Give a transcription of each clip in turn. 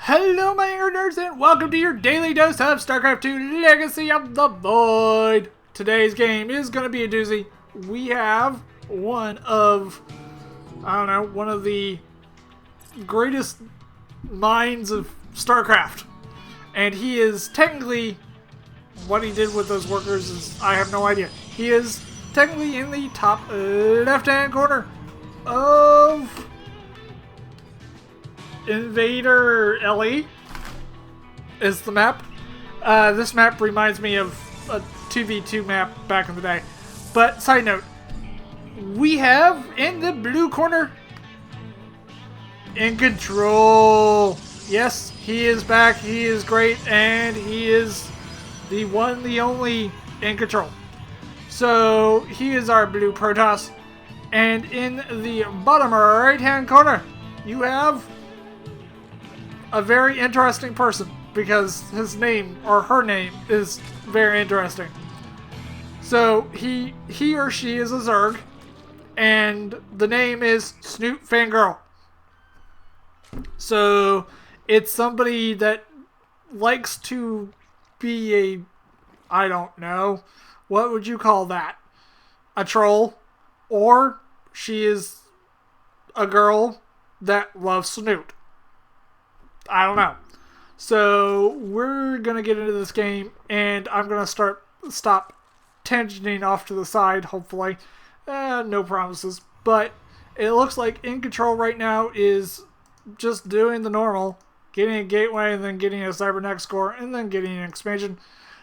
Hello, my nerds, and welcome to your daily dose of Starcraft 2 Legacy of the Void. Today's game is going to be a doozy. We have one of the greatest minds of Starcraft. And he is technically, what he did with those workers is, I have no idea. He is technically in the top left-hand corner of Invader LE is the map. This map reminds me of a 2v2 map back in the day. But side note, we have in the blue corner iNcontroL. Yes, he is back. He is great, and he is the one, the only iNcontroL. So he is our blue Protoss, and in the bottom right-hand corner, you have a very interesting person, because his name, or her name, is very interesting. So, he or she is a Zerg, and the name is SnuteFangirl. So, it's somebody that likes to be I don't know, what would you call that? A troll? Or, she is a girl that loves Snoot. I don't know. So we're gonna get into this game, and I'm gonna stop tangenting off to the side. Hopefully, no promises. But it looks like iNcontroL right now is just doing the normal, getting a gateway, and then getting a cybernetic score, and then getting an expansion.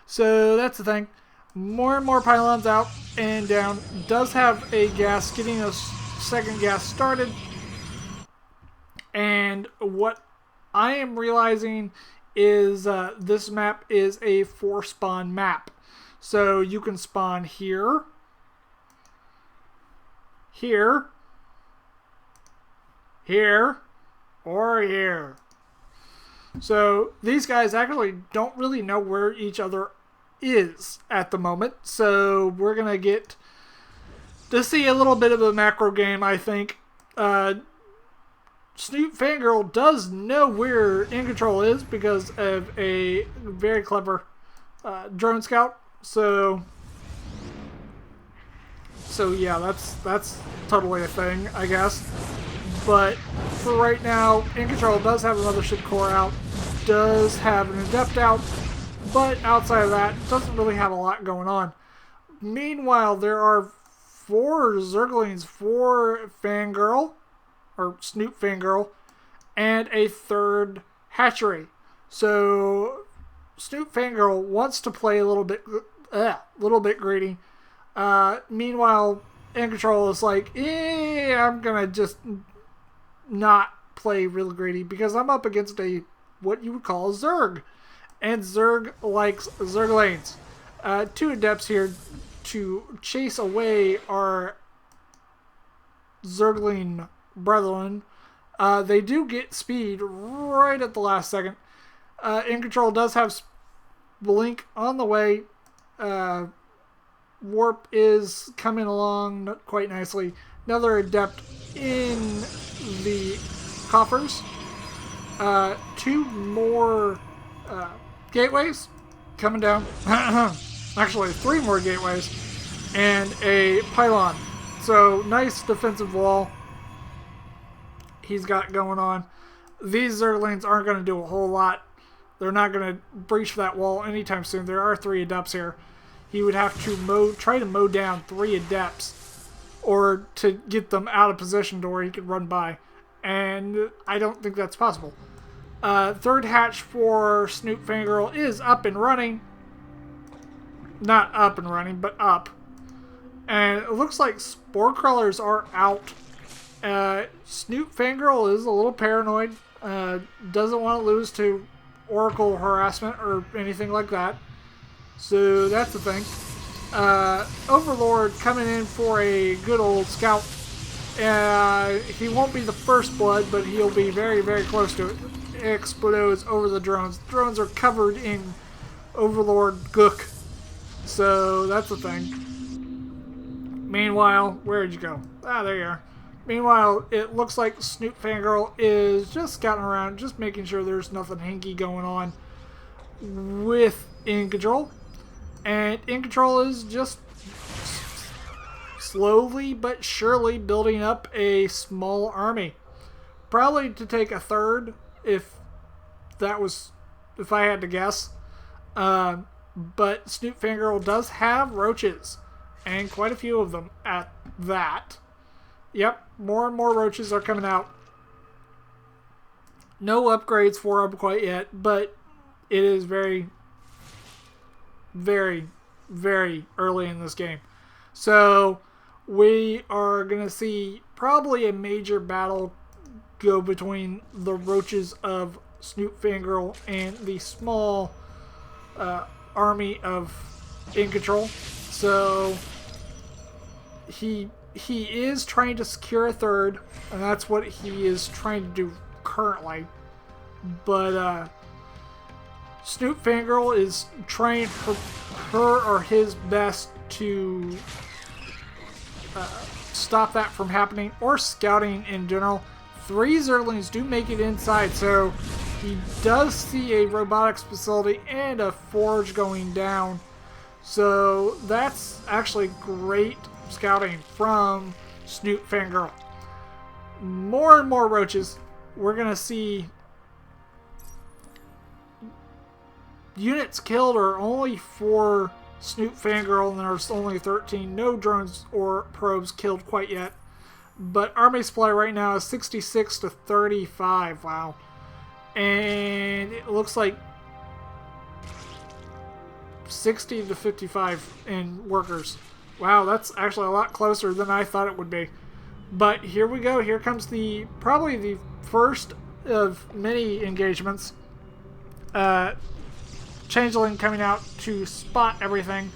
So that's the thing. More and more pylons out and down. Does have a gas, getting a second gas started, and what I am realizing is this map is a 4-spawn map. So you can spawn here, here, here, or here. So these guys actually don't really know where each other is at the moment. So we're going to get to see a little bit of a macro game, I think. SnuteFangirl does know where iNcontroL is because of a very clever drone scout. So yeah, that's totally a thing, I guess. But for right now, iNcontroL does have a mothership core out, does have an adept out, but outside of that, doesn't really have a lot going on. Meanwhile, there are 4 Zerglings for Fangirl, or SnuteFangirl, and a 3rd hatchery. So SnuteFangirl wants to play a little bit greedy. Meanwhile, iNcontroL is like, I'm gonna just not play real greedy because I'm up against what you would call a Zerg, and Zerg likes Zerglings. 2 adepts here to chase away our Zergling brethren. They do get speed right at the last second. iNcontroL does have blink on the way. Warp is coming along quite nicely. Another adept in the coffers. 2 more gateways coming down. Actually, 3 more gateways and a pylon. So nice defensive wall he's got going on. These Zerglings aren't going to do a whole lot. They're not going to breach that wall anytime soon. There are 3 adepts here. He would have to try to mow down 3 adepts, or to get them out of position to where he could run by. And I don't think that's possible. 3rd hatch for SnuteFangirl is up and running. Not up and running, but up. And it looks like spore crawlers are out. SnuteFangirl is a little paranoid. Doesn't want to lose to Oracle harassment or anything like that. So that's the thing. Overlord coming in for a good old scout. He won't be the first blood, but he'll be very, very close to it. Explodes over the drones. Drones are covered in Overlord gook. So that's the thing. Meanwhile, where'd you go? Ah, there you are. Meanwhile, it looks like SnuteFangirl is just scouting around, just making sure there's nothing hinky going on with iNcontroL. And iNcontroL is just slowly but surely building up a small army. Probably to take a third if I had to guess. But SnuteFangirl does have roaches, and quite a few of them at that. Yep, more and more roaches are coming out. No upgrades for them quite yet, but it is very, very, very early in this game. So we are going to see probably a major battle go between the roaches of SnuteFangirl and the small army of iNcontroL. So he is trying to secure a third, and that's what he is trying to do currently. But SnuteFangirl is trying her or his best to stop that from happening, or scouting in general. 3 Zerglings do make it inside, so he does see a robotics facility and a forge going down. So that's actually great scouting from SnuteFangirl. More and more roaches. We're going to see units killed are only for SnuteFangirl, and there's only 13. No drones or probes killed quite yet. But army supply right now is 66 to 35. Wow. And it looks like 60 to 55 in workers. Wow, that's actually a lot closer than I thought it would be. But here we go. Here comes probably the first of many engagements. Changeling coming out to spot everything.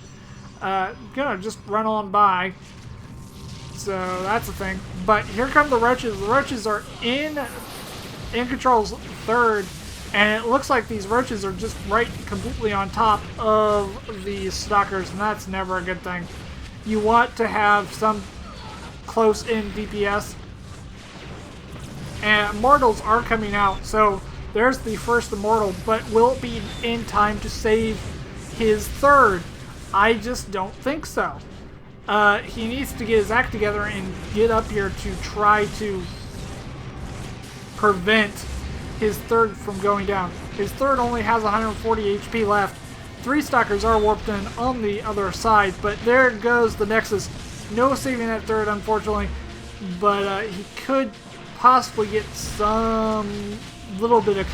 Gonna just run on by. So that's the thing. But here come the roaches. The roaches are in iNcontrol's third, and it looks like these roaches are just right completely on top of the stalkers, and that's never a good thing. You want to have some close-in DPS. And Immortals are coming out, so there's the first Immortal, but will it be in time to save his third? I just don't think so. He needs to get his act together and get up here to try to prevent his third from going down. His third only has 140 HP left. 3 stalkers are warped in on the other side, but there goes the Nexus. No saving that third, unfortunately, but he could possibly get some little bit of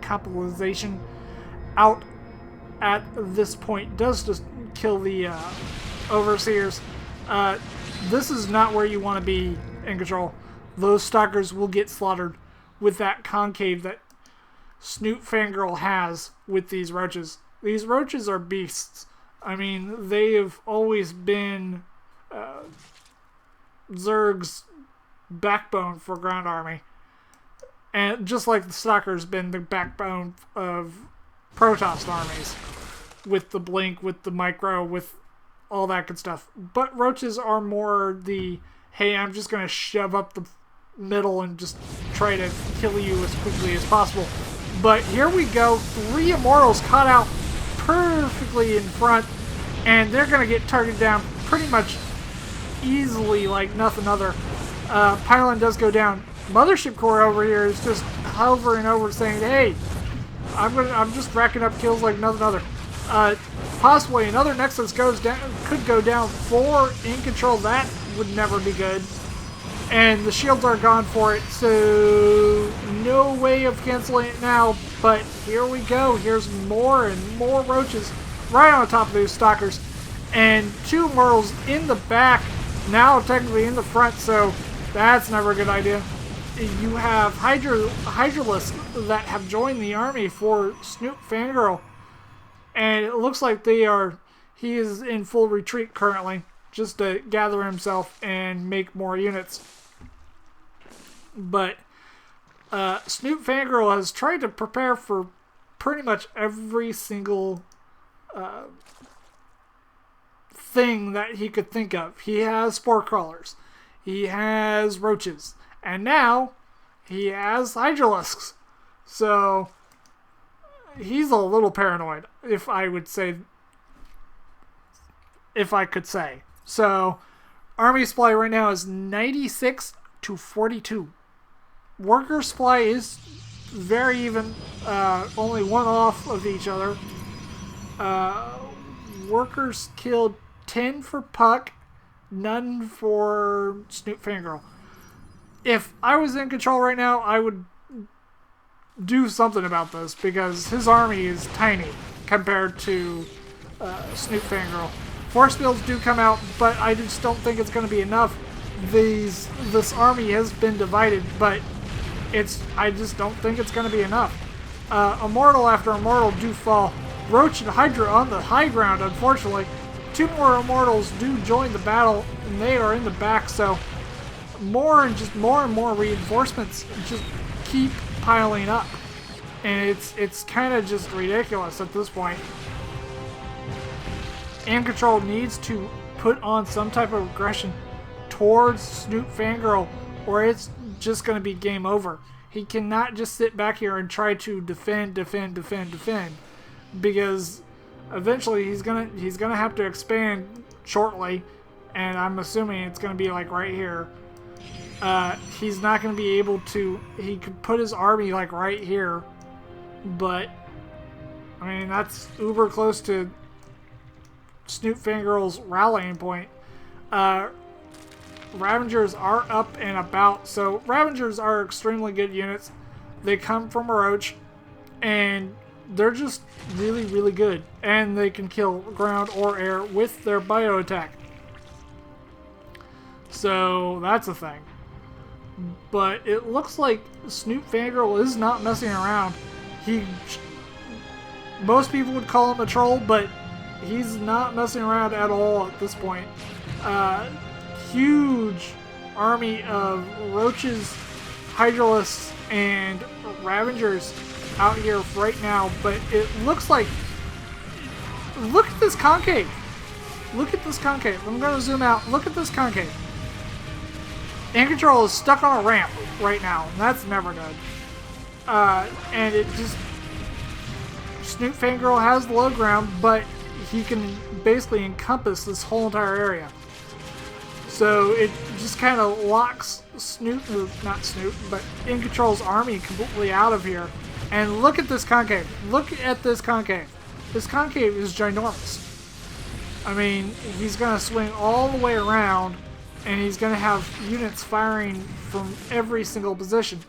compensation out at this point. Does just kill the Overseers. This is not where you want to be iNcontroL. Those stalkers will get slaughtered with that concave that SnuteFangirl has with these roaches. These roaches are beasts. I mean, they have always been Zerg's backbone for ground army. And just like the stalker's been the backbone of Protoss armies. With the blink, with the micro, with all that good stuff. But roaches are more the, hey, I'm just going to shove up the middle and just try to kill you as quickly as possible. But here we go. 3 Immortals caught out perfectly in front, and they're going to get targeted down pretty much easily like nothing other. Pylon does go down. Mothership Core over here is just hovering over saying, hey, I'm just racking up kills like nothing other. Possibly another Nexus could go down for iNcontroL. That would never be good. And the shields are gone for it, so no way of canceling it now. But here we go. Here's more and more roaches right on top of these stalkers. And 2 Immortals in the back, now technically in the front, so that's never a good idea. You have Hydralisks that have joined the army for SnuteFangirl. And it looks like he is in full retreat currently, just to gather himself and make more units. But SnuteFangirl has tried to prepare for pretty much every single thing that he could think of. He has spore crawlers. he has roaches, and now he has hydralisks. So he's a little paranoid, if I could say. So army supply right now is 96 to 42. Worker supply is very even, only one off of each other. Workers killed 10 for Puck, none for SnuteFangirl. If I was in control right now, I would do something about this, because his army is tiny compared to SnuteFangirl. Force fields do come out, but I just don't think it's going to be enough. This army has been divided, but I just don't think it's going to be enough. Immortal after Immortal do fall. Roach and Hydra on the high ground, unfortunately. 2 more Immortals do join the battle, and they are in the back, so more and more reinforcements just keep piling up. And it's kind of just ridiculous at this point. iNcontroL needs to put on some type of aggression towards SnuteFangirl, or it's just going to be game over. He cannot just sit back here and try to defend, because eventually he's gonna have to expand shortly, and I'm assuming it's gonna be like right here. He's not gonna be able to. He could put his army like right here, but I mean that's uber close to SnuteFangirl's rallying point. Ravengers are up and about, so Ravengers are extremely good units. They come from a roach, and they're just really, really good. And they can kill ground or air with their bio attack. So that's a thing. But it looks like SnuteFangirl is not messing around. Most people would call him a troll, but he's not messing around at all at this point. Huge army of roaches, hydralisks, and ravengers out here right now, but it looks like, look at this concave. Look at this concave. I'm going to zoom out. Look at this concave. iNcontroL is stuck on a ramp right now, and that's never good. And it just, SnuteFangirl has the low ground, but he can basically encompass this whole entire area. So it just kind of locks iNcontrol's army completely out of here. And look at this concave. Look at this concave. This concave is ginormous. I mean, he's going to swing all the way around, and he's going to have units firing from every single position.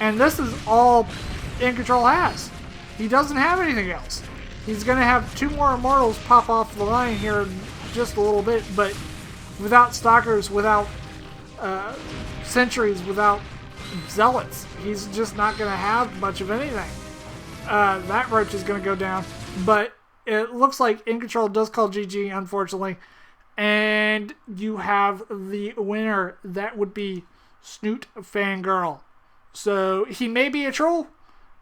And this is all iNcontroL has. He doesn't have anything else. He's going to have 2 more Immortals pop off the line here in just a little bit, but without Stalkers, without Sentries, without Zealots, he's just not going to have much of anything. That roach is going to go down, but it looks like iNcontroL does call GG, unfortunately, and you have the winner. That would be SnuteFangirl. So he may be a troll,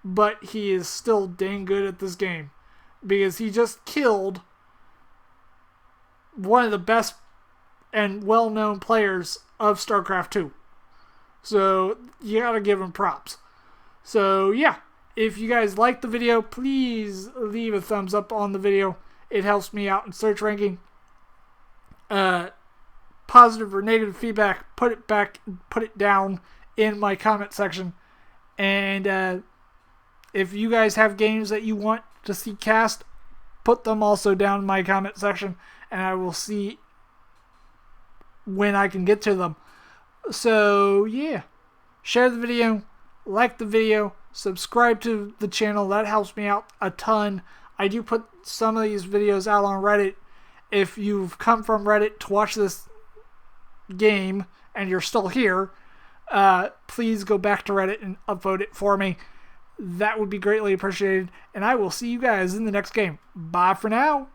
but he is still dang good at this game, because he just killed one of the best and well-known players of Starcraft 2. So you gotta give him props. So yeah, if you guys like the video, please leave a thumbs up on the video. It helps me out in search ranking. Positive or negative feedback, put it down in my comment section. And if you guys have games that you want to see cast, put them also down in my comment section, and I will see when I can get to them. So yeah, share the video, like the video, subscribe to the channel. That helps me out a ton. I do put some of these videos out on Reddit. If you've come from Reddit to watch this game and you're still here, please go back to Reddit and upvote it for me. That would be greatly appreciated, and I will see you guys in the next game. Bye for now.